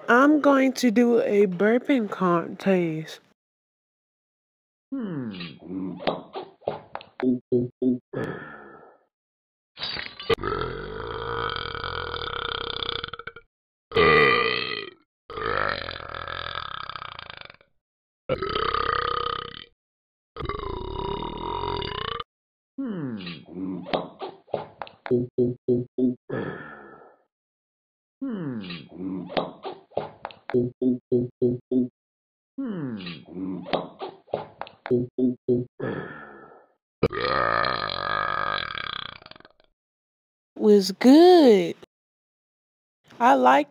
I'm going to do a burping contest. Was good. I like